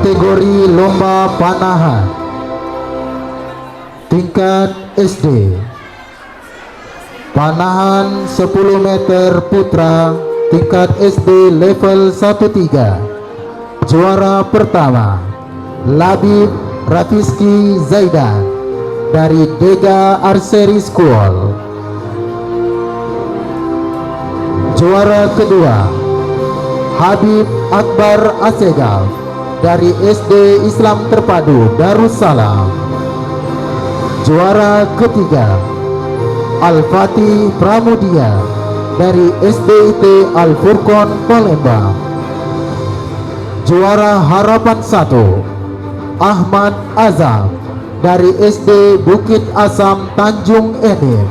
Kategori lomba panahan tingkat SD, panahan 10 meter putra tingkat SD level 13. Juara pertama Labib Rafiski Zaidan dari Dega Archery School. Juara kedua Habib Akbar Asegaf dari SD Islam Terpadu Darussalam. Juara ketiga Al-Fatih Pramudia dari SDIT Al-Furqon Palembang. Juara harapan 1 Ahmad Azam dari SD Bukit Asam Tanjung Enim.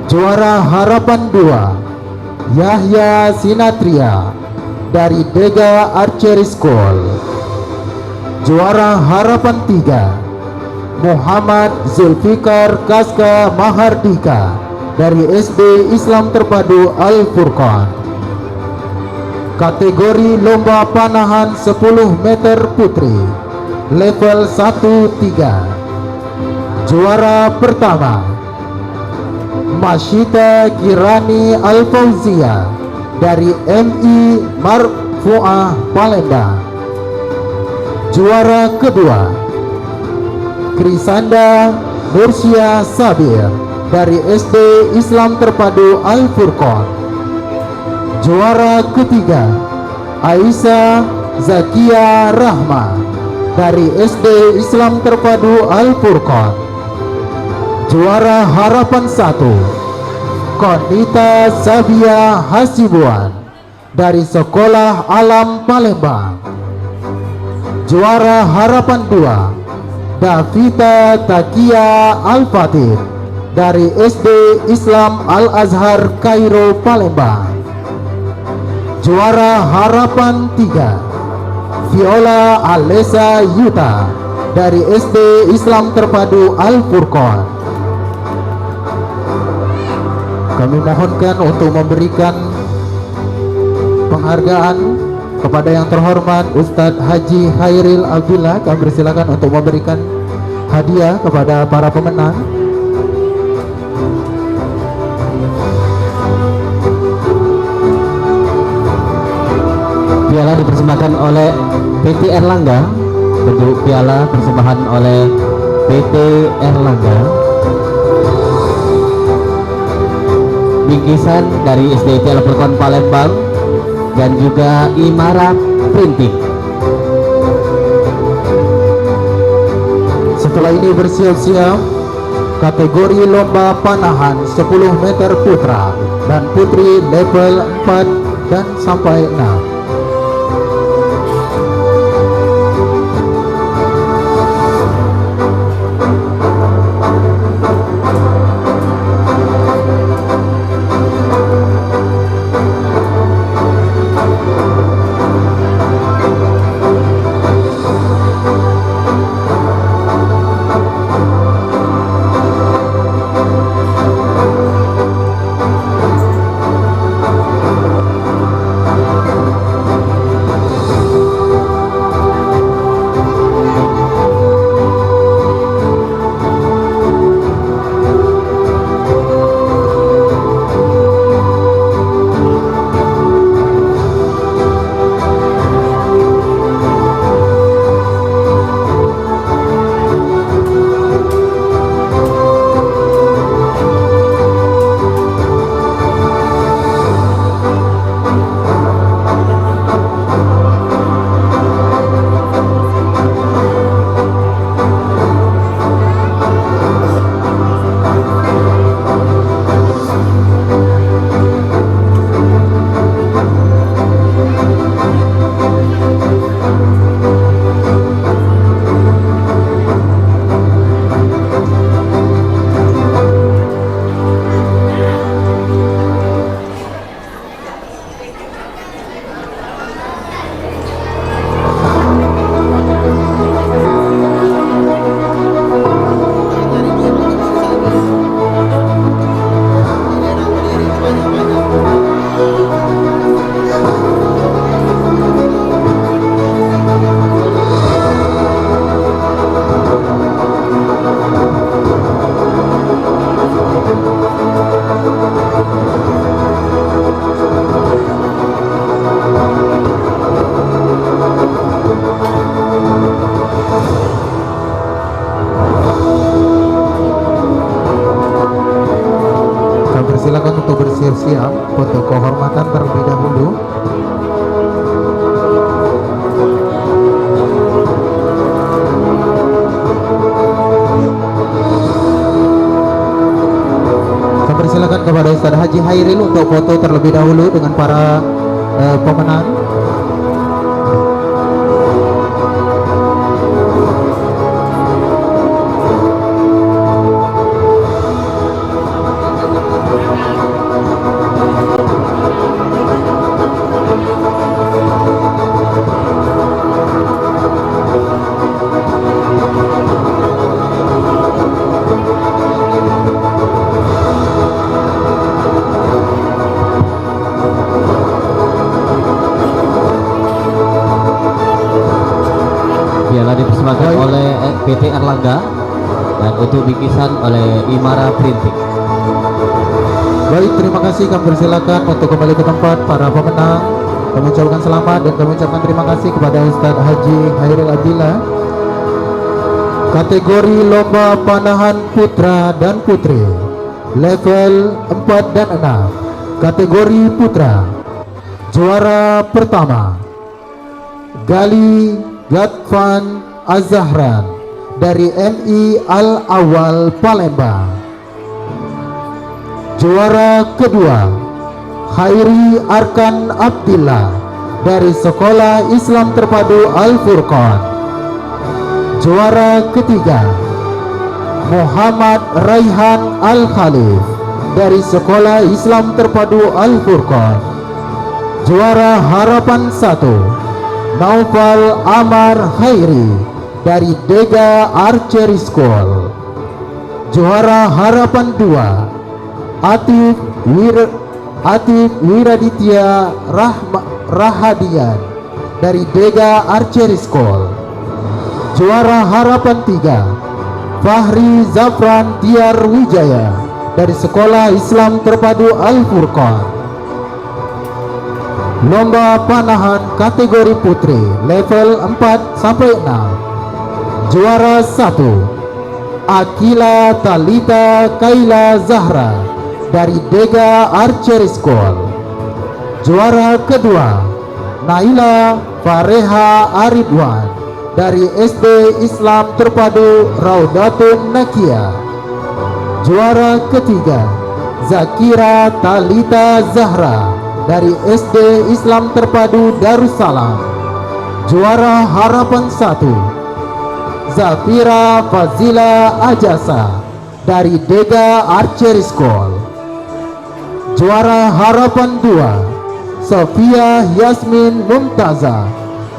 Juara harapan 2 Yahya Sinatria dari Dega Archery School. Juara harapan 3 Muhammad Zulfikar Kaska Mahardika dari SD Islam Terpadu Al-Furqan. Kategori lomba panahan 10 meter putri level 1-3. Juara pertama Masyita Kirani Al-Fauzia dari MI Marfu'ah Palembang. Juara kedua Krisanda Nursia Sabir dari SD Islam Terpadu Al-Furqan. Juara ketiga Aisyah Zakia Rahma dari SD Islam Terpadu Al-Furqan. Juara harapan 1 Konita Sabia Hasibuan dari Sekolah Alam Palembang. Juara harapan 2 Davita Takia Al-Fatih dari SD Islam Al-Azhar Kairo Palembang. Juara harapan 3 Viola Alessa Yuta dari SD Islam Terpadu Al-Furqan. Kami mohonkan untuk memberikan penghargaan kepada yang terhormat Ustadz Haji Khairil Abdullah. Kami persilakan untuk memberikan hadiah kepada para pemenang. Piala dipersembahkan oleh PT Erlangga. Bentuk piala persembahan oleh PT Erlangga. Bingkisan dari SDIT Al-Furqan Palembang dan juga Imarat Printing. Setelah ini bersiap-siap kategori lomba panahan 10 meter putra dan putri level 4 dan sampai 6. kepada Ustaz Haji Hairil untuk foto terlebih dahulu dengan para pemenang. Piala dipersembahkan oleh PT Erlangga dan untuk bingkisan oleh Imara Printing. Baik, terima kasih. Kami persilakan untuk kembali ke tempat para pemenang. Kami ucapkan selamat dan kami ucapkan terima kasih kepada Ustaz Haji Hairil Abdillah. Kategori lomba panahan putra dan putri level 4 dan 6. Kategori putra, juara pertama Gali Gatfan Azahran dari MI Al-Awal Palembang. Juara kedua Khairi Arkan Abdillah dari Sekolah Islam Terpadu Al-Furqan. Juara ketiga Muhammad Raihan Al-Khalif dari Sekolah Islam Terpadu Al-Furqan. Juara harapan 1 Naufal Amar Khairi dari Dega Archery School. Juara harapan 2 Atif Wiraditya Rahadian dari Dega Archery School. Juara harapan 3 Fahri Zafran Tiar Wijaya dari Sekolah Islam Terpadu Al-Furqan. Lomba panahan kategori putri level 4 sampai 6. Juara 1 Akila Talita Kaila Zahra dari Dega Archery School. Juara kedua Naila Fareha Aridwan dari SD Islam Terpadu Raudatun Nakia. Juara ketiga Zakira Talita Zahra dari SD Islam Terpadu Darussalam. Juara harapan 1 Zafira Fazila Ajasa dari Dega Archery School. Juara harapan 2 Sofia Yasmin Mumtaza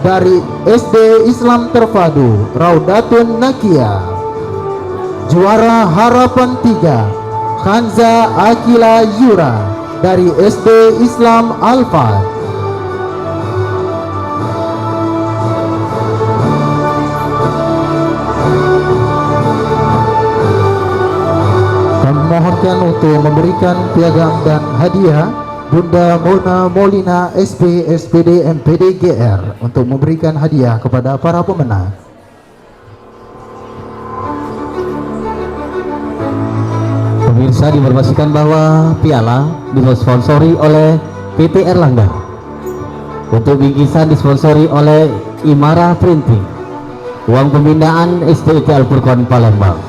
dari SD Islam Terpadu Raudatun Nakia. Juara harapan 3 Khanza Akila Yura dari SD Islam Al-Fat. Kami mohonkan untuk memberikan piagam dan hadiah Bunda Mona Molina SP SPD MPD GR untuk memberikan hadiah kepada para pemenang. Pemirsa, diinformasikan bahwa piala disponsori oleh PT Erlangga. Untuk bingkisan disponsori oleh Imara Printing. Uang pembinaan STT Al-Furqan Palembang.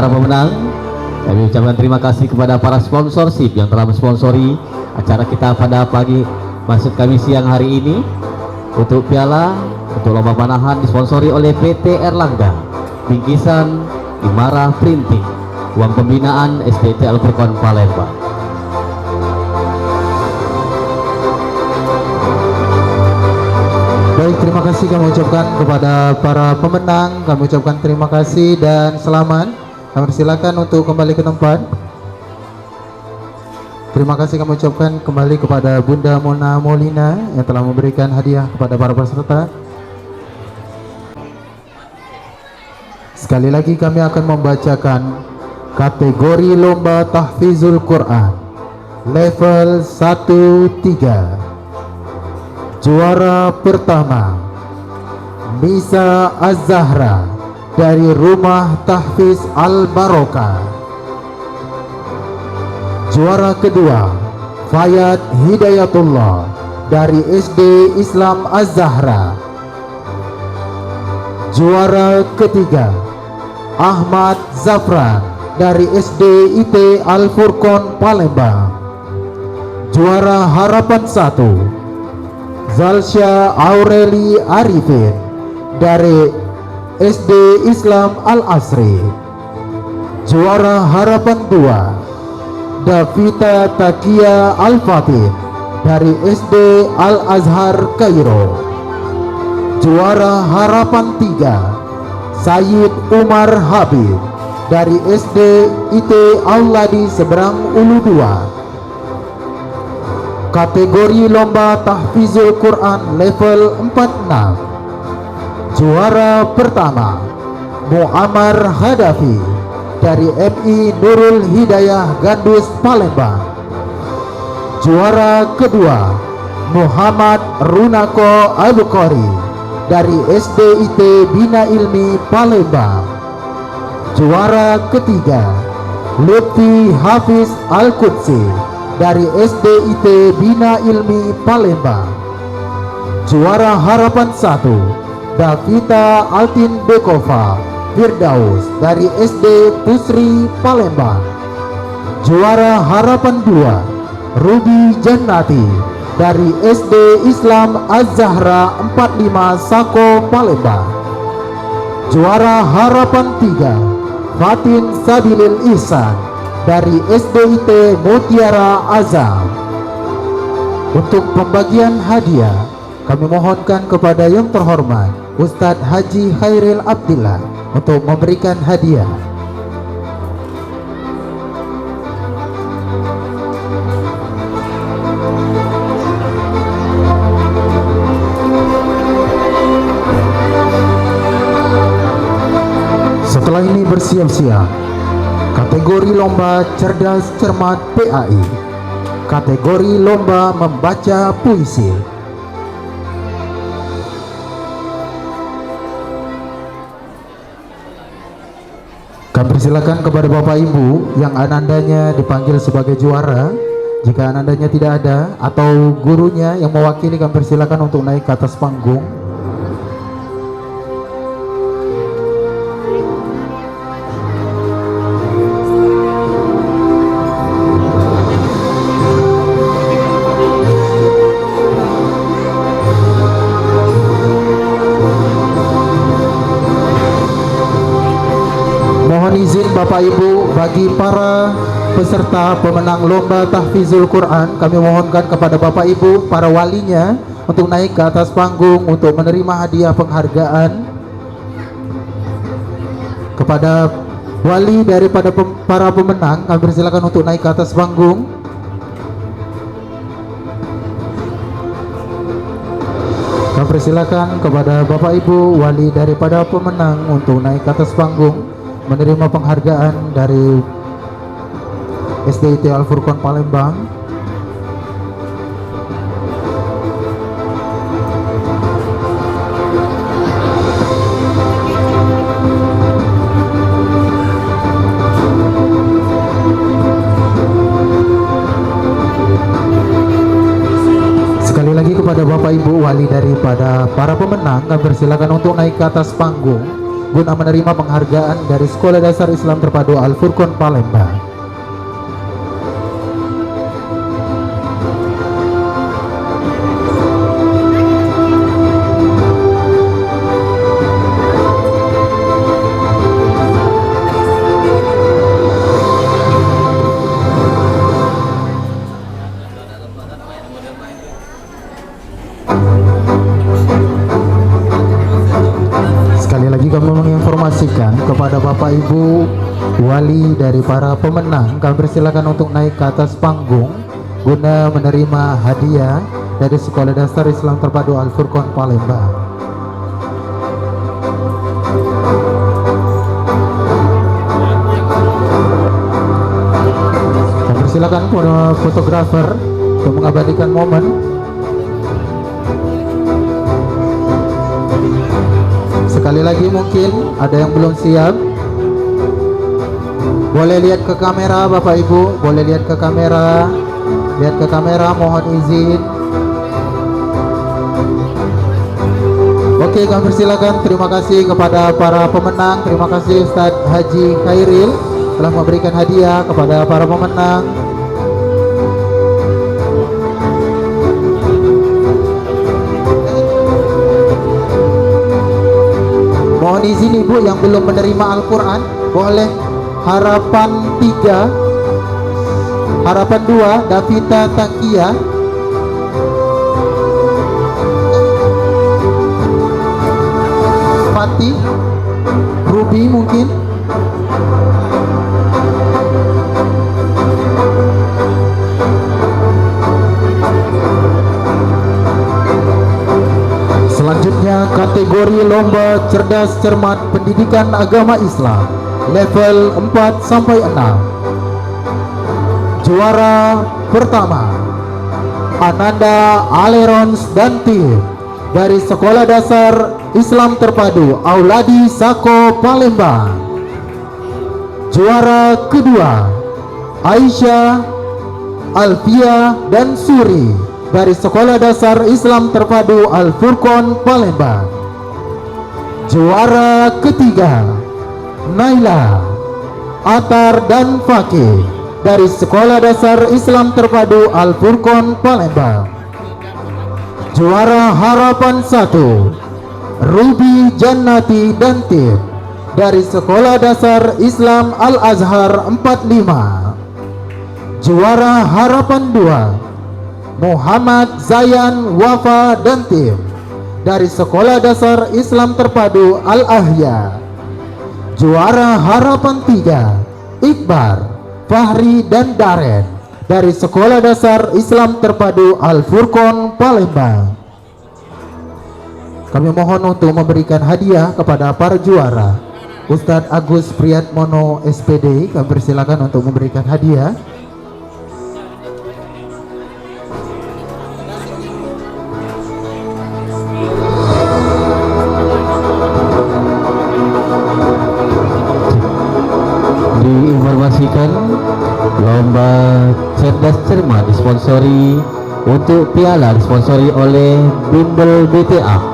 para pemenang. Kami ucapkan terima kasih kepada para sponsorship yang telah mensponsori acara kita pada maksud kami siang hari ini. Untuk piala, untuk lomba panahan disponsori oleh PT Erlangga, bingkisan Imara Printing, uang pembinaan SDT Al-Furqan Palembang. Baik, terima kasih kami ucapkan kepada para pemenang. Kami ucapkan terima kasih dan selamat. Kami silakan untuk kembali ke tempat. Terima kasih kami ucapkan kembali kepada Bunda Mona Molina yang telah memberikan hadiah kepada para peserta. Sekali lagi kami akan membacakan kategori lomba tahfizul Quran level 1-3. Juara pertama Nisa Az-Zahra dari Rumah Tahfiz Al-Barokah. Juara kedua Fayad Hidayatullah dari SD Islam Az-Zahra. Juara ketiga Ahmad Zafran dari SD IT Al-Furqan Palembang. Juara harapan 1 Zalsya Aureli Arifin dari SD Islam Al-Asri. Juara harapan 2 Davita Takia Al-Fatih dari SD Al-Azhar Kairo. Juara harapan 3 Sayyid Umar Habib dari SD IT Auladi Seberang Ulu 2. Kategori lomba tahfizul Quran level 4-6. Juara pertama Muammar Hadafi dari MI Nurul Hidayah Gandus Palembang. Juara kedua Muhammad Runako Al-Bukhari dari SDIT Bina Ilmi Palembang. Juara ketiga Lutfi Hafiz Al-Qudsi dari SDIT Bina Ilmi Palembang. Juara harapan 1 Davita Altin Bekova Firdaus dari SD Pusri Palembang. Juara harapan 2 Ruby Jannati dari SD Islam Az-Zahra 45 Sako Palembang. Juara harapan 3 Fatin Sabilil Ihsan dari SDIT Mutiara Azam. Untuk pembagian hadiah kami mohonkan kepada yang terhormat Ustadz Haji Khairil Abdillah untuk memberikan hadiah. Setelah ini bersiap-siap kategori lomba cerdas cermat PAI, kategori lomba membaca puisi. Kami persilakan kepada Bapak Ibu yang anandanya dipanggil sebagai juara. Jika anandanya tidak ada atau gurunya yang mewakili, kami persilakan untuk naik ke atas panggung. Izin Bapak Ibu, bagi para peserta pemenang lomba tahfizul Quran, kami mohonkan kepada Bapak Ibu para walinya untuk naik ke atas panggung untuk menerima hadiah penghargaan. Kepada wali daripada para pemenang, kami persilakan untuk naik ke atas panggung. Kami persilakan kepada Bapak Ibu wali daripada pemenang untuk naik ke atas panggung menerima penghargaan dari SDIT Al-Furqan Palembang. Sekali lagi kepada Bapak Ibu wali daripada para pemenang, kami persilakan untuk naik ke atas panggung guna menerima penghargaan dari Sekolah Dasar Islam Terpadu Al-Furqon Palembang. Sekali lagi kami menginformasikan kepada Bapak Ibu wali dari para pemenang, kami persilakan untuk naik ke atas panggung guna menerima hadiah dari Sekolah Dasar Islam Terpadu Al-Furqon Palembang. Kami persilakan kepada fotografer untuk mengabadikan momen. Sekali lagi mungkin ada yang belum siap, boleh lihat ke kamera Bapak Ibu, boleh lihat ke kamera, mohon izin. Oke, kami persilakan. Terima kasih kepada para pemenang. Terima kasih Ustadz Haji Khairil telah memberikan hadiah kepada para pemenang. Mohon izin Ibu yang belum menerima Al-Quran, boleh harapan 3, harapan 2, Davita Takia. Fatih, Ruby mungkin. Selanjutnya kategori lomba cerdas cermat pendidikan agama Islam level 4 sampai 6. Juara pertama Ananda Alerons dan tim dari Sekolah Dasar Islam Terpadu Auladi Sako Palembang. Juara kedua Aisyah, Alfia dan Suri dari Sekolah Dasar Islam Terpadu Al-Furqon Palembang. Juara ketiga Naila, Atar dan Fakih dari Sekolah Dasar Islam Terpadu Al-Furqon Palembang. Juara harapan 1 Ruby Jannati dan tim dari Sekolah Dasar Islam Al-Azhar 45. Juara harapan 2 Muhammad Zayan Wafa dan tim dari Sekolah Dasar Islam Terpadu Al-Ahya. Juara harapan 3 Iqbar, Fahri dan Daren dari Sekolah Dasar Islam Terpadu Al-Furqon Palembang. Kami mohon untuk memberikan hadiah kepada para juara. Ustadz Agus Priyatmono SPD, kami persilakan untuk memberikan hadiah. Diinformasikan lomba cerdas cermat disponsori untuk piala disponsori oleh Bimbel BTA.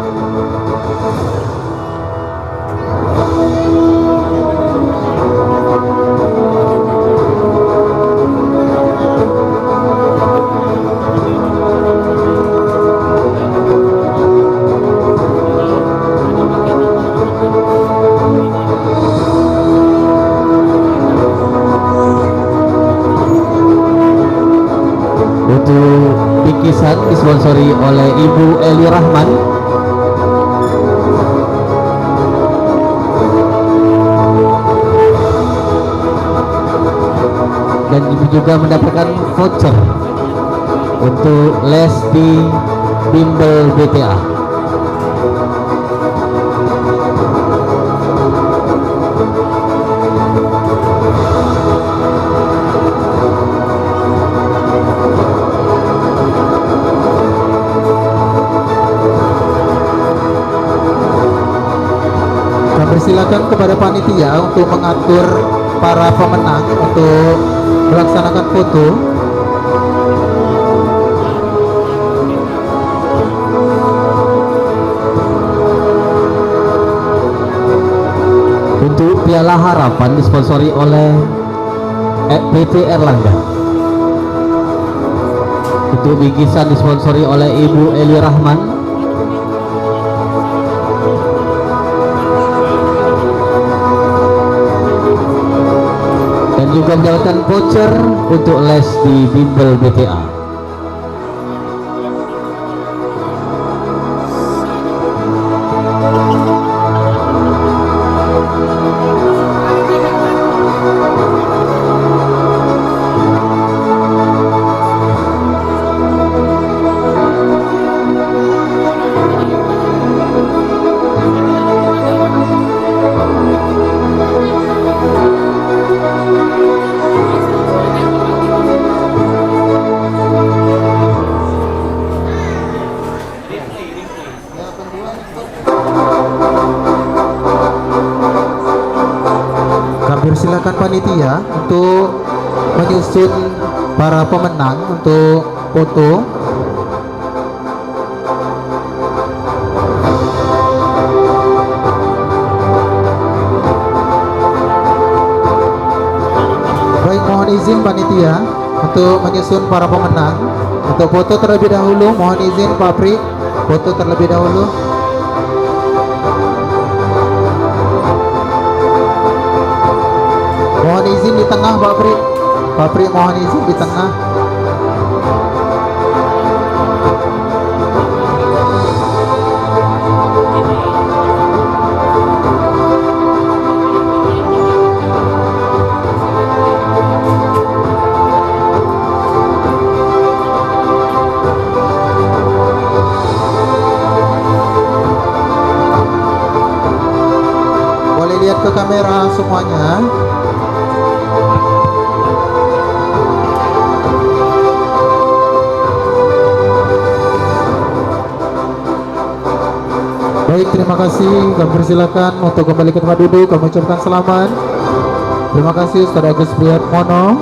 Bingkisan disponsori oleh Ibu Eli Rahman. Dan Ibu juga mendapatkan voucher untuk les di Bimbel BTA. Persilakan kepada panitia untuk mengatur para pemenang untuk melaksanakan foto. Piala Harapan disponsori oleh PT Erlangga. Untuk bingkisan disponsori oleh Ibu Eli Rahman. Dan juga mendapatkan voucher untuk les di bimbel BTA. Kami silakan panitia untuk menyusun para pemenang untuk foto. Baik, mohon izin panitia untuk menyusun para pemenang untuk foto terlebih dahulu. Mohon izin Pak Pri, foto terlebih dahulu. Mohon izin di tengah Pak Pri. Pak Pri mohon izin di tengah. Boleh lihat ke kamera semuanya. Baik, terima kasih. Kami persilakan untuk kembali ke tempat duduk. Kami ucapkan selamat. Terima kasih Ustaz Agus Priyatmono.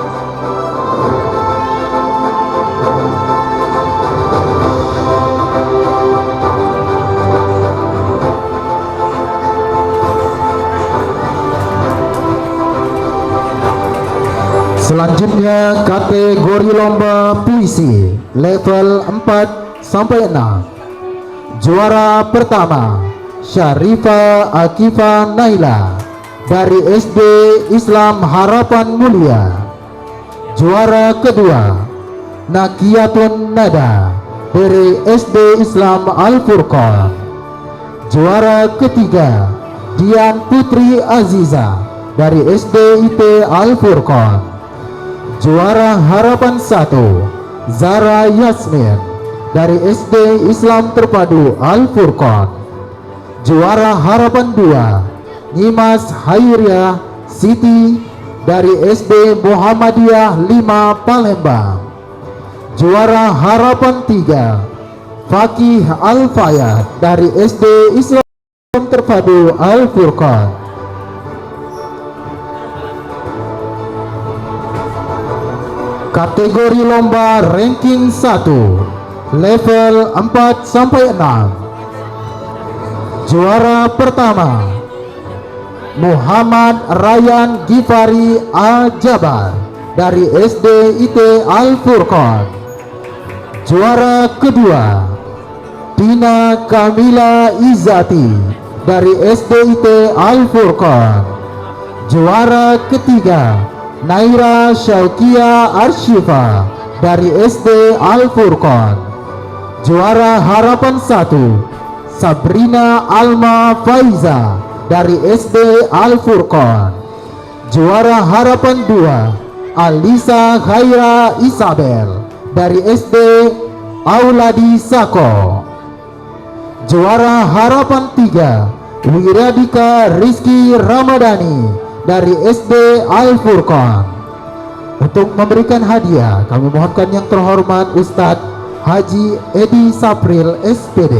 Selanjutnya kategori lomba puisi level 4 sampai 6. Juara pertama Syarifah Akifah Naila dari SD Islam Harapan Mulia. Juara kedua Nakiyatun Nada dari SD Islam Al Furqan. Juara ketiga Dian Putri Aziza dari SD IP Al Furqan. Juara harapan 1 Zara Yasmin dari SD Islam Terpadu Al Furqan. Juara harapan 2 Nyimas Hayriah Siti dari SD Muhammadiyah 5 Palembang. Juara harapan 3 Fakih Al Fayad dari SD Islam Terpadu Al Furqan. Kategori lomba ranking 1 level 4 sampai 6. Juara pertama Muhammad Rayyan Gifari Al-Jabar dari SD IT Al Furqan. Juara kedua Tina Kamila Izati dari SD IT Al Furqan. Juara ketiga Naira Syaukia Arshifa dari SD Al Furqan. Juara harapan 1 Sabrina Alma Faiza dari SD Al Furqan. Juara harapan 2 Alisa Khaira Isabel dari SD Auladi Sako. Juara harapan 3 Wiradika Rizky Ramadhani dari SD Al Furqan. Untuk memberikan hadiah kami mohonkan yang terhormat Ustadz Haji Edi Sapril SPD.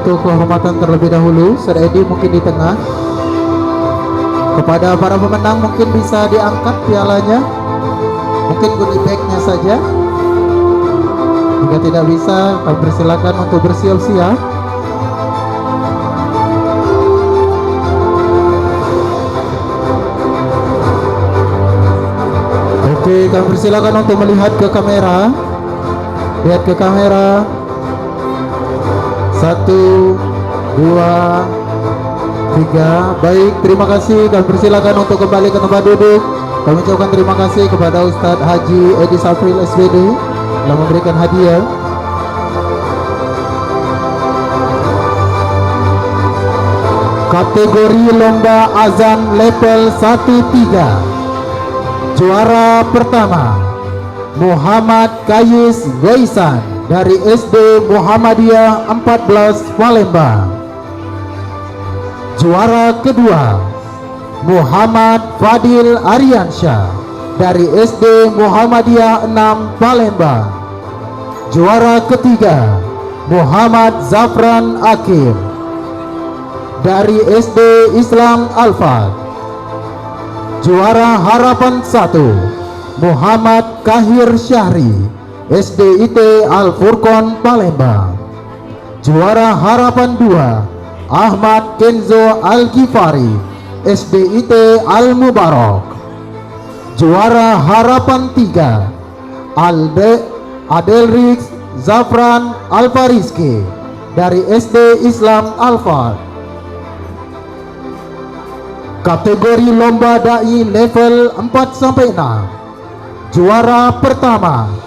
untuk kehormatan terlebih dahulu. Sir Edi mungkin di tengah. Kepada para pemenang mungkin bisa diangkat pialanya, mungkin goodie bag-nya saja. Jika tidak bisa, kami persilakan untuk bersiap-siap. Oke, kami persilakan untuk melihat ke kamera. Lihat ke kamera. 1, 2, 3. Baik, terima kasih. Kami persilakan untuk kembali ke tempat duduk. Kami ucapkan terima kasih kepada Ustadz Haji Edi Safril SPD telah memberikan hadiah. Kategori lomba azan level 1-3. Juara pertama Muhammad Kayis Goisan dari SD Muhammadiyah 14 Palembang. Juara kedua Muhammad Fadil Aryansyah dari SD Muhammadiyah 6 Palembang. Juara ketiga Muhammad Zafran Akim dari SD Islam Al-Fat. Juara harapan 1 Muhammad Kahir Syahri SDIT Al-Furqon Palembang. Juara harapan 2 Ahmad Kenzo Al-Ghifari SDIT Al-Mubarak. Juara harapan 3 Adelrix Zafran Alfariski dari SD Islam Al-Fat. Kategori lomba dai level 4-6. Juara pertama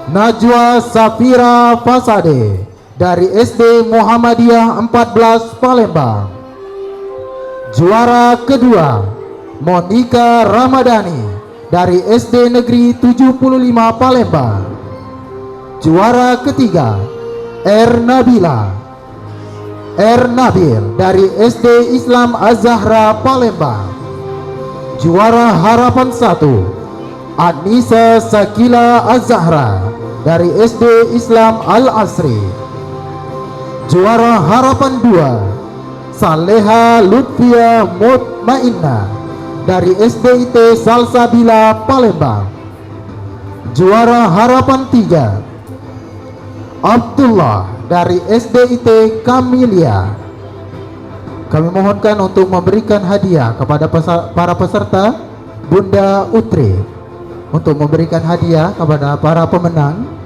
Najwa Safira Fasade dari SD Muhammadiyah 14 Palembang. Juara kedua Monika Ramadhani dari SD Negeri 75 Palembang. Juara ketiga Nabil dari SD Islam Az-Zahra Palembang. Juara harapan 1 Anissa Sakila Az-Zahra dari SD Islam Al-Asri. Juara harapan 2 Saleha Lutfia Mutmainna dari SDIT Salsabila Palembang. Juara harapan 3 Abdullah dari SDIT Kamilia. Kami mohonkan untuk memberikan hadiah kepada para peserta. Bunda Utri untuk memberikan hadiah kepada para pemenang.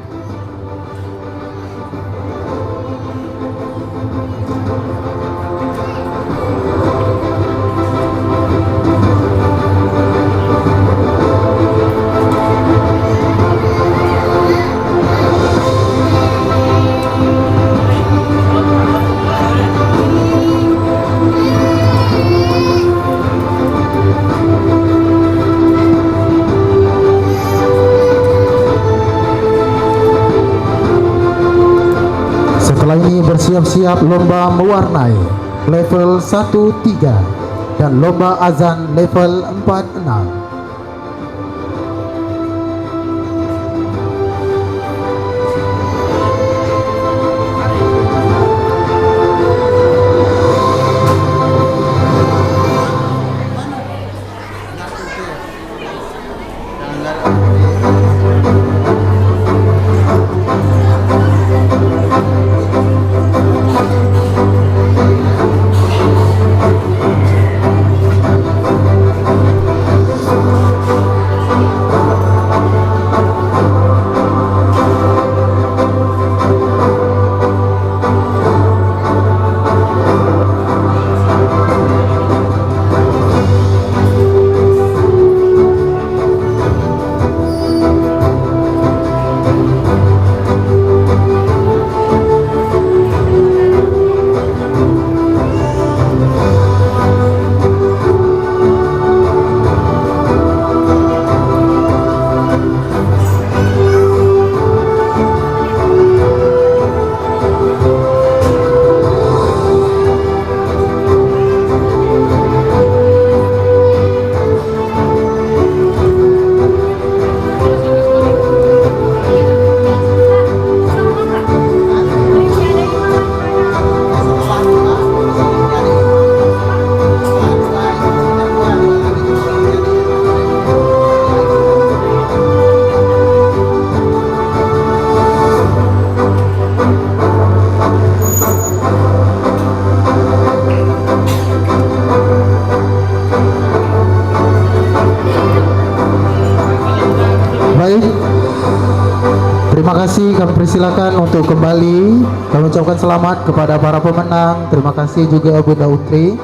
Setelah ini bersiap-siap lomba mewarnai level 1-3 dan lomba azan level 4-6. Terima kasih, kami persilakan untuk kembali. Kami ucapkan selamat kepada para pemenang. Terima kasih juga Bunda Utri.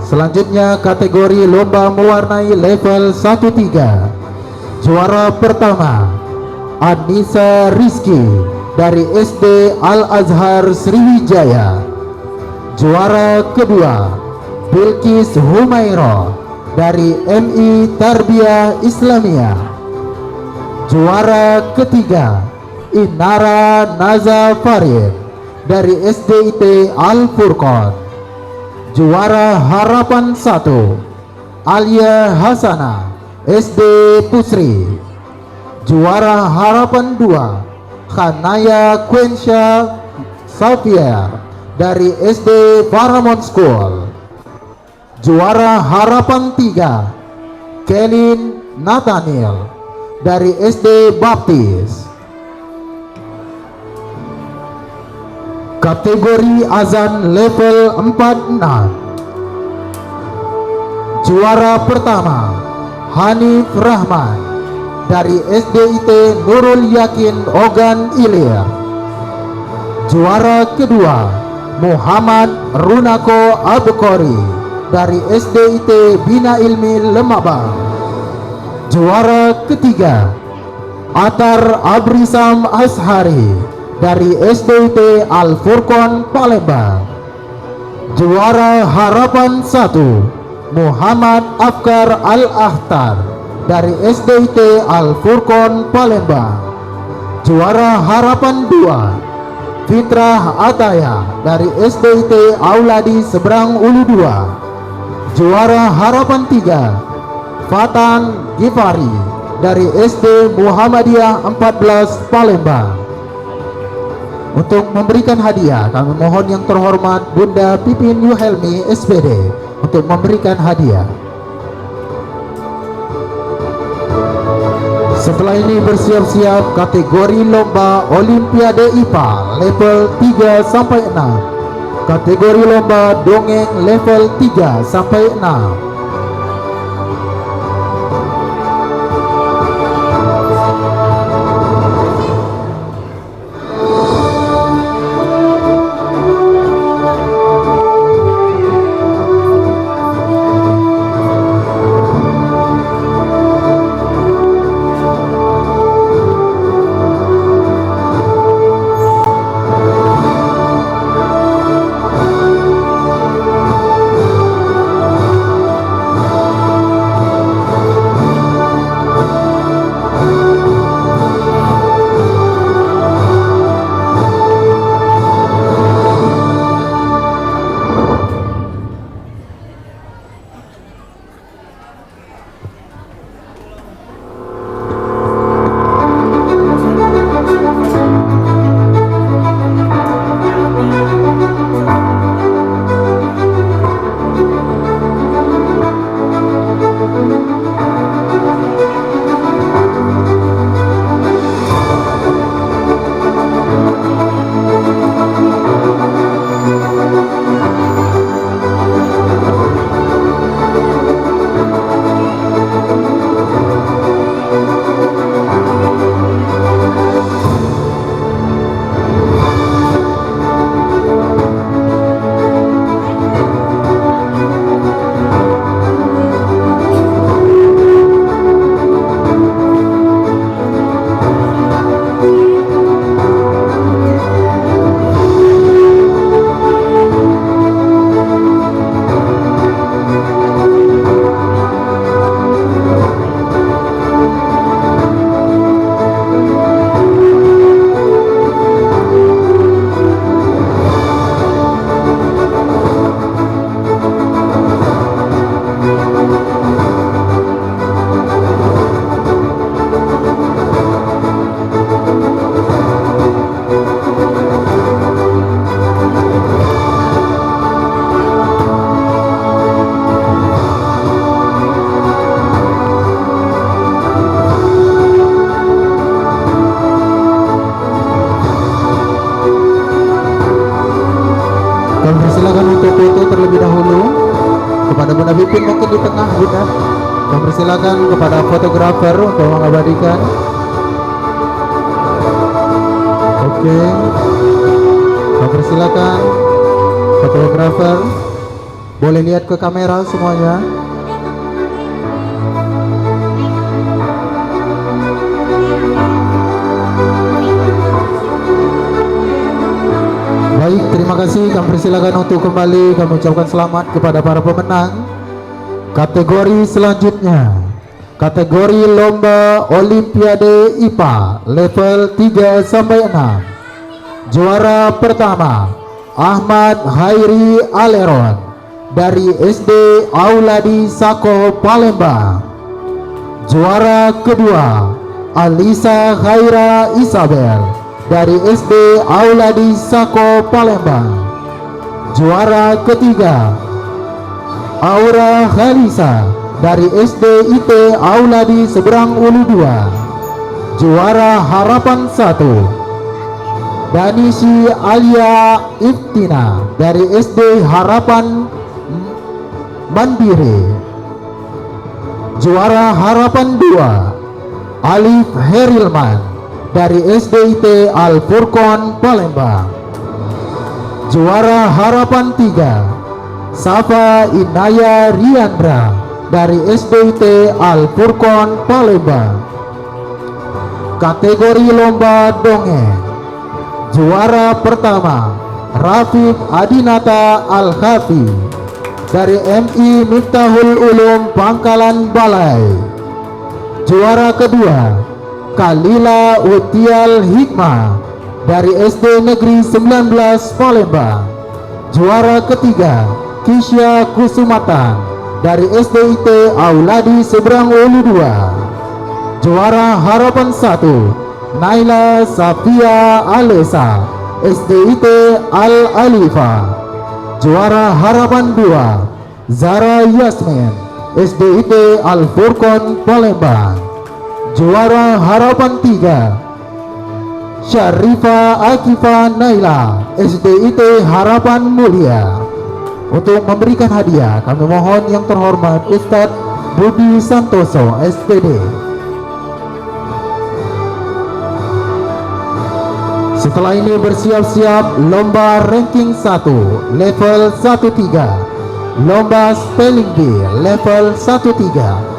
Selanjutnya kategori lomba mewarnai level 1-3. Juara pertama Anissa Rizky dari SD Al-Azhar Sriwijaya. Juara kedua Bilkis Humaira dari MI Tarbiyah Islamiyah. Juara ketiga Inara Naza Farid dari SDIT Al-Furqan. Juara harapan 1 Alia Hasana SD Pusri. Juara harapan 2 Khanaya Quensha Xavier dari SD Paramount School. Juara harapan 3 Kelin Nathaniel dari SD Baptis. Kategori azan level 4-6. Juara pertama Hanif Rahman dari SDIT Nurul Yakin Ogan Ilir. Juara kedua Muhammad Runako Abukori dari SDIT Bina Ilmi Lemabang. Juara ketiga Atar Abrisam Ashari dari SDIT Al-Furqan Palembang. Juara harapan 1 Muhammad Afkar Al-Ahtar dari SDIT Al-Furqan Palembang. Juara harapan 2 Fitrah Ataya dari SDIT Auladi Seberang Ulu 2. Juara harapan 3 Fatan Gifari dari SD Muhammadiyah 14 Palembang. Untuk memberikan hadiah, kami mohon yang terhormat Bunda Pipin Yuhelmi SPD untuk memberikan hadiah. Setelah ini bersiap-siap kategori lomba Olimpiade IPA level 3-6. Kategori lomba dongeng level 3-6. Silakan untuk foto terlebih dahulu kepada Bunda Pipin, mungkin di tengah Bunda. Dan persilakan kepada fotografer untuk mengabadikan. Oke, kami persilakan fotografer boleh lihat ke kamera semuanya. Baik, terima kasih. Kami persilakan untuk kembali. Kami ucapkan selamat kepada para pemenang. Kategori selanjutnya, kategori lomba Olimpiade IPA level 3 sampai 6. Juara pertama Ahmad Hairi Aleron dari SD Auladi Sako Palembang. Juara kedua Alisa Khaira Isabel dari SD Auladi Sako Palembang. Juara ketiga Aura Khalisa dari SD IT Auladi Seberang Ulu 2. Juara harapan 1 Danisi Alia Iftina dari SD Harapan Mandiri. Juara harapan 2 Alif Herilman dari SDIT Al Furqon Palembang. Juara harapan 3 Safa Inaya Riandra dari SDIT Al Furqon Palembang. Kategori lomba dongeng, juara pertama Rafiq Adinata Al-Khafi dari MI Miftahul Ulum Pangkalan Balai. Juara kedua Kalila Utial Hikmah dari SD Negeri 19 Palembang. Juara ketiga Kisya Kusumatan dari SDIT Auladi Seberang Ulu 2. Juara harapan 1 Naila Safia Alesa SDIT Al Alifa. Juara harapan 2 Zara Yasmin SDIT Al Furqon Palembang. Juara harapan 3 Syarifa Akifa Naila SDIT Harapan Mulia. Untuk memberikan hadiah kami mohon yang terhormat Ustadz Budi Santoso SPD. Setelah ini bersiap-siap lomba ranking 1 level 13, lomba spelling bee level 13.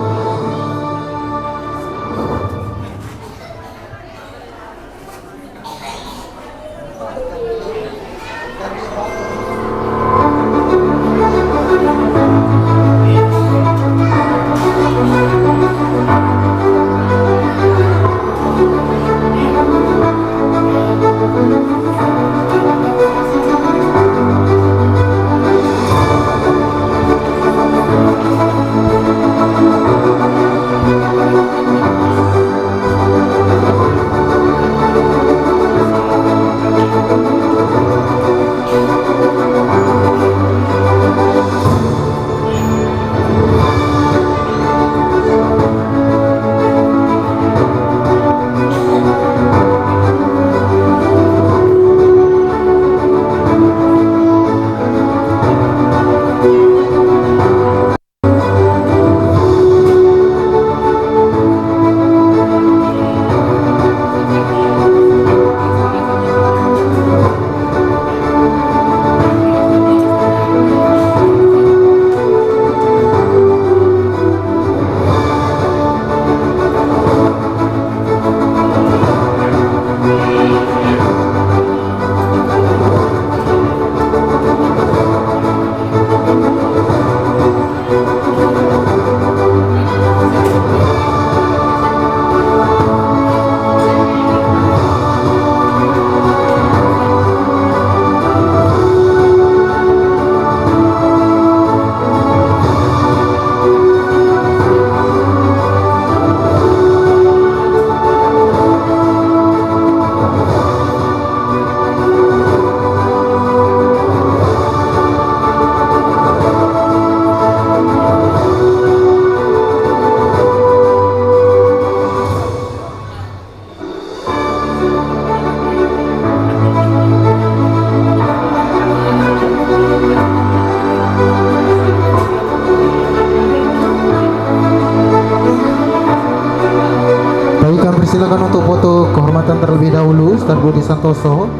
persilakan untuk foto kehormatan terlebih dahulu Ustaz Budi Santoso.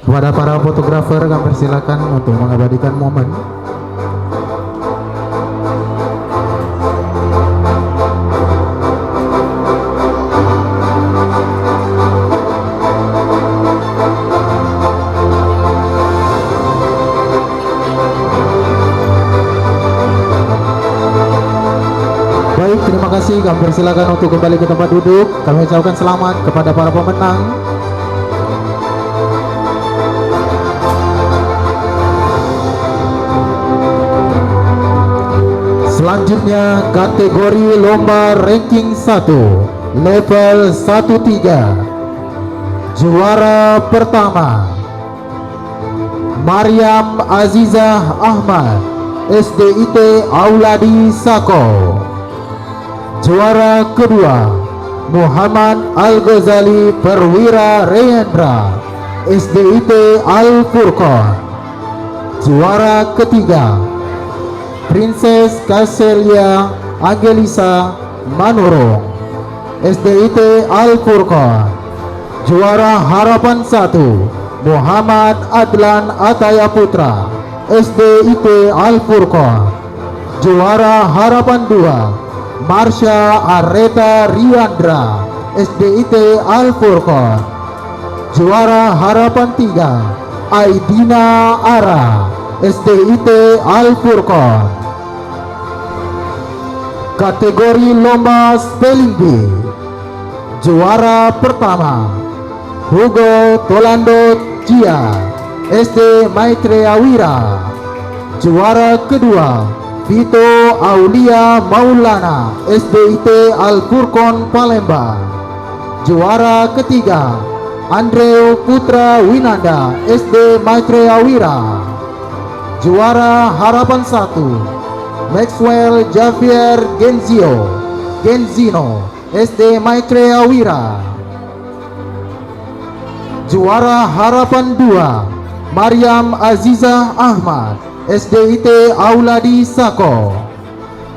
Kepada para fotografer kami persilakan untuk mengabadikan momen. Baik, terima kasih. Kami persilakan untuk kembali ke tempat duduk. Kami ucapkan selamat kepada para pemenang. Selanjutnya kategori lomba ranking 1 level 13. Juara pertama Maryam Azizah Ahmad, SDIT Auladi Sako. Juara kedua Muhammad Al-Ghazali Perwira Reyendra, SDIT Al-Furqan. Juara ketiga Princess Kaselia Angelisa Manurung, SDIT Al-Furqan. Juara harapan 1 Muhammad Adlan Ataya Putra, SDIT Al-Furqan. Juara harapan 2 Marsha Areta Riandra, SDIT Al-Furqan. Juara harapan 3 Aidina Ara, SDIT Al-Furqan. Kategori lomba spelling bee. Juara pertama Hugo Tolando Cia, SD Maitreya Wira. Juara kedua Vito Aulia Maulana, SDIT Al-Furqan Palembang. Juara ketiga Andreu Putra Winanda, SD Maitreya Wira. Juara harapan 1 Maxwell Javier Genzino, SD Maitreya Wira. Juara harapan 2 Maryam Azizah Ahmad, SDIT Auladi Sako.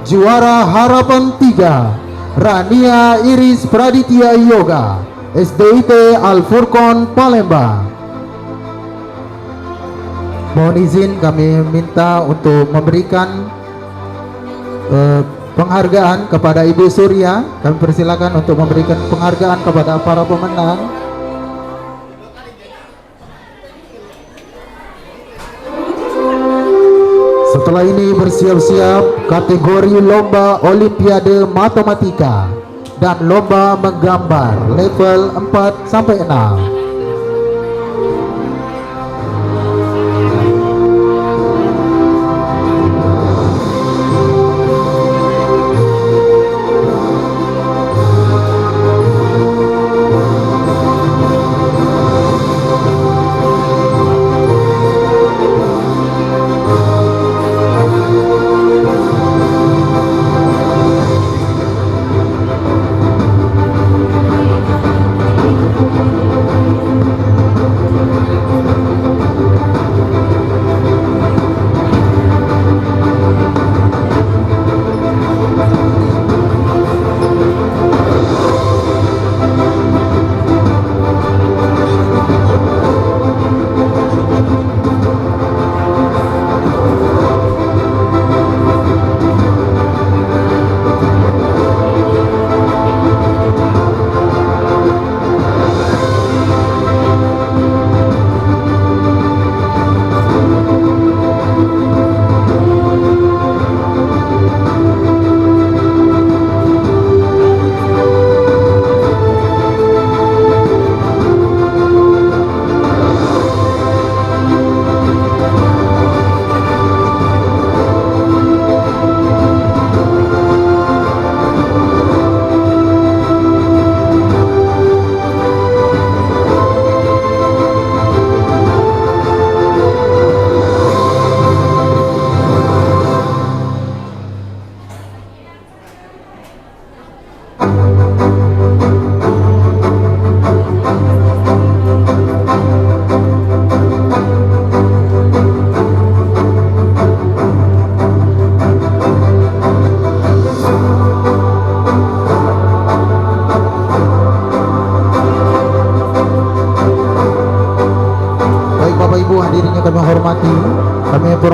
Juara harapan 3 Rania Iris Praditya Yoga, SDIT Al-Furqan Palembang. Mohon izin kami minta untuk memberikan penghargaan kepada Ibu Surya. Kami persilakan untuk memberikan penghargaan kepada para pemenang. Setelah ini bersiap-siap kategori lomba Olimpiade Matematika dan lomba menggambar level 4 sampai 6.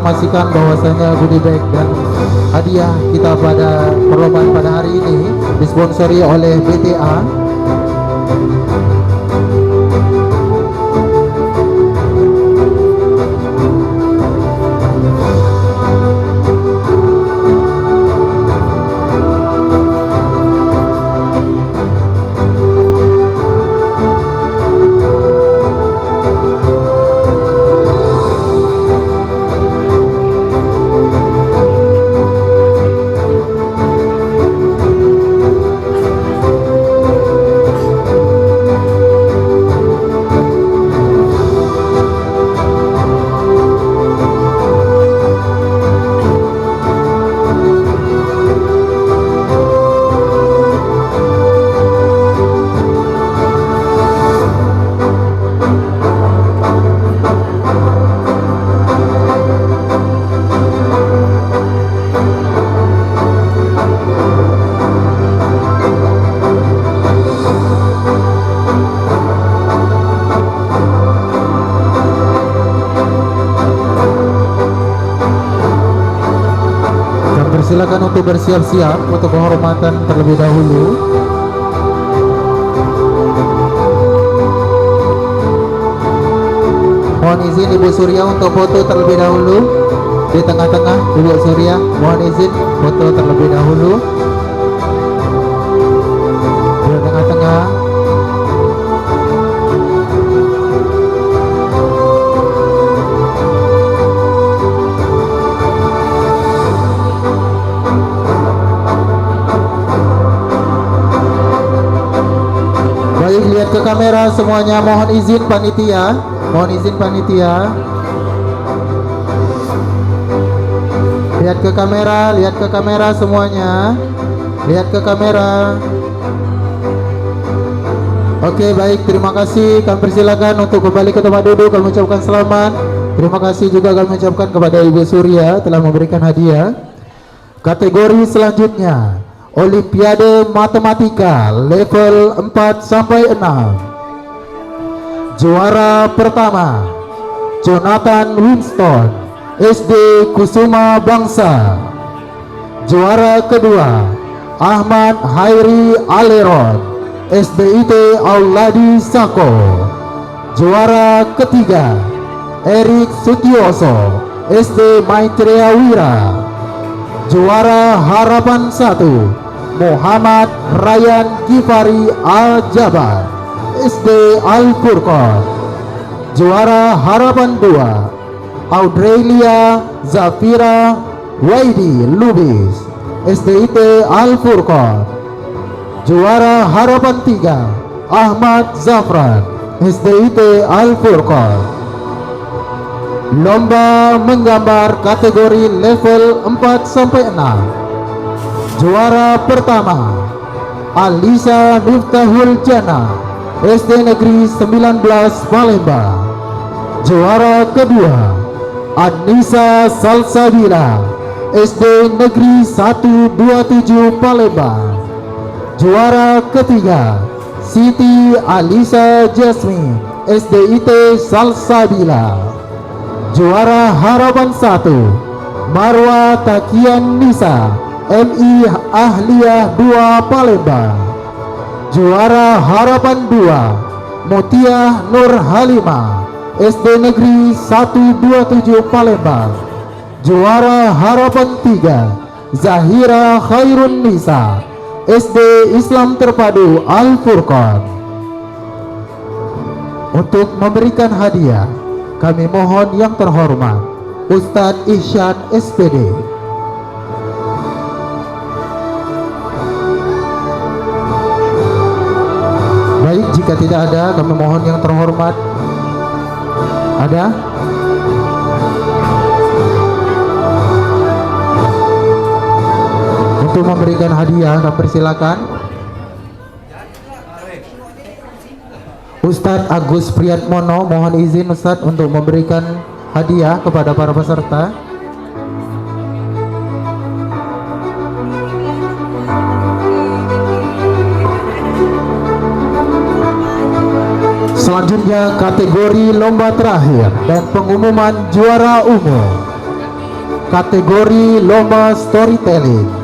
informasikan bahwasanya goodie bag dan hadiah kita pada perlombaan pada hari ini disponsori oleh BTA. Silakan untuk bersiap-siap untuk kehormatan terlebih dahulu. Mohon izin Ibu Surya untuk foto terlebih dahulu di tengah-tengah. Ibu Surya, mohon izin foto terlebih dahulu di tengah-tengah. Baik, lihat ke kamera semuanya. Mohon izin panitia. Mohon izin panitia. Lihat ke kamera semuanya. Lihat ke kamera. Oke, baik, terima kasih. Kami persilakan untuk kembali ke tempat duduk. Kami ucapkan selamat. Terima kasih juga kami ucapkan kepada Ibu Surya telah memberikan hadiah. Kategori selanjutnya Olimpiade Matematika level 4 sampai 6. Juara pertama Jonathan Winston, SD Kusuma Bangsa. Juara kedua Ahmad Hairi Aleron, SDIT Auladi Sako. Juara ketiga Erik Sutioso, SD Maitreya Wira. Juara harapan 1 Muhammad Ryan Gifari Al-Jabar, SD Al-Furqan. Juara harapan 2 Audrelia Zafira Waidi Lubis, SDIT Al-Furqan. Juara harapan 3 Ahmad Zafran, SDIT Al-Furqan. Lomba menggambar kategori level 4 sampai 6. Juara pertama Alisa Miftahul Jana, SD Negeri 19 Palembang. Juara kedua Anissa Salsabila, SD Negeri 127 Palembang. Juara ketiga Siti Alisa Jasmine, SDIT Salsabila. Juara harapan 1 Marwa Takian Nisa, MI Ahliyah 2 Palembang. Juara harapan 2 Mutia Nur Halimah, SD Negeri 127 Palembang. Juara harapan 3 Zahira Khairun Nisa, SD Islam Terpadu Al-Furqan. Untuk memberikan hadiah kami mohon yang terhormat Ustadz Ihsan SPD. Baik, jika tidak ada kami mohon yang terhormat. Ada? Untuk memberikan hadiah kami persilakan Ustadz Agus Priyatmono. Mohon izin Ustadz untuk memberikan hadiah kepada para peserta. Selanjutnya kategori lomba terakhir dan pengumuman juara umum. kategori lomba storytelling.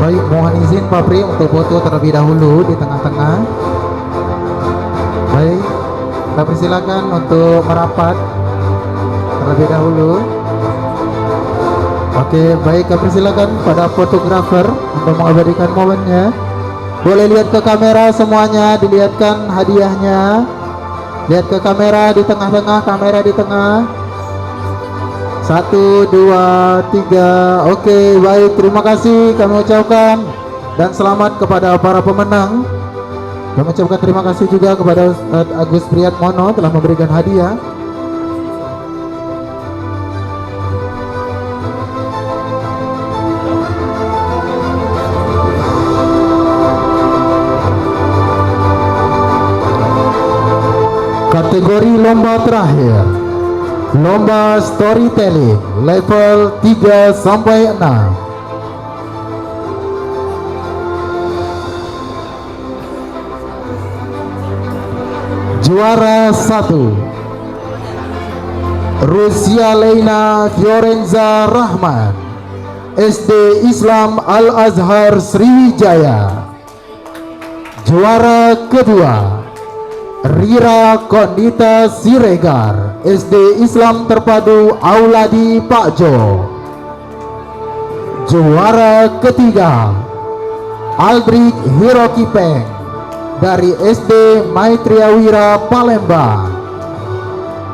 Baik, mohon izin Pak Pri untuk foto terlebih dahulu di tengah-tengah. Baik, kita persilakan untuk merapat terlebih dahulu. Oke, baik, kita persilakan pada fotografer untuk mengabadikan momennya. Boleh lihat ke kamera semuanya, dilihatkan hadiahnya. Lihat ke kamera di tengah-tengah, kamera di tengah. 1, 2, 3. Oke, baik, terima kasih kami ucapkan dan selamat kepada para pemenang. Kami ucapkan terima kasih juga kepada Ustadz Agus Priyatmono telah memberikan hadiah. Kategori lomba terakhir, lomba storytelling level 3 sampai 6. Juara 1 Rusia Leina Fiorenza Rahman, SD Islam Al-Azhar Sriwijaya. Juara kedua Rira Kondita Siregar, SD Islam Terpadu Auladi Pakjo. Juara ketiga Aldrich Hirokipeng dari SD Maitriawira Palembang.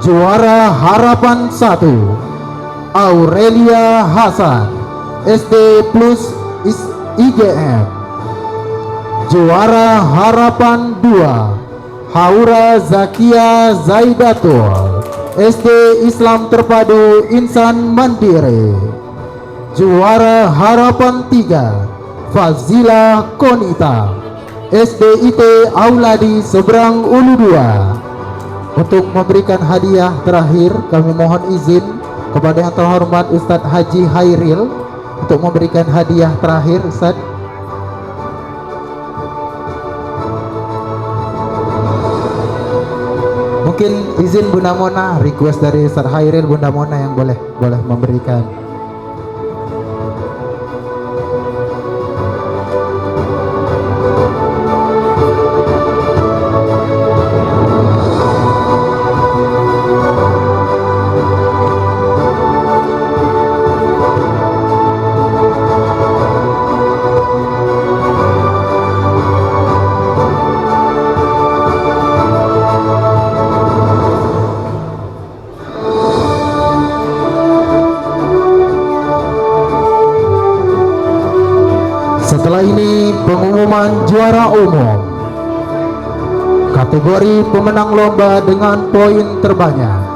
Juara harapan 1 Aurelia Hasan, SD Plus IGM. Juara harapan 2 Haura Zakia Zaidatul, SD Islam Terpadu Insan Mandiri. Juara Harapan 3 Fazila Konita, SDIT Auladi Seberang Ulu 2. Untuk memberikan hadiah terakhir, kami mohon izin kepada yang terhormat Ustadz Haji Hairil untuk memberikan hadiah terakhir. Ustadz, mungkin izin Bunda Mona, request dari Ustadz Hairil, Bunda Mona yang boleh memberikan. Setelah ini pengumuman juara umum. Kategori pemenang lomba dengan poin terbanyak.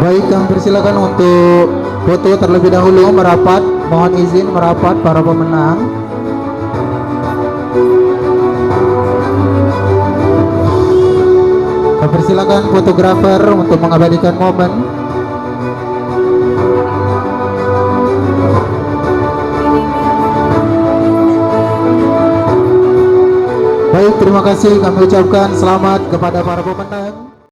Baik, kami persilakan untuk foto terlebih dahulu merapat. Mohon izin merapat para pemenang. Kami persilakan fotografer untuk mengabadikan momen. Baik, terima kasih kami ucapkan selamat kepada para pemenang.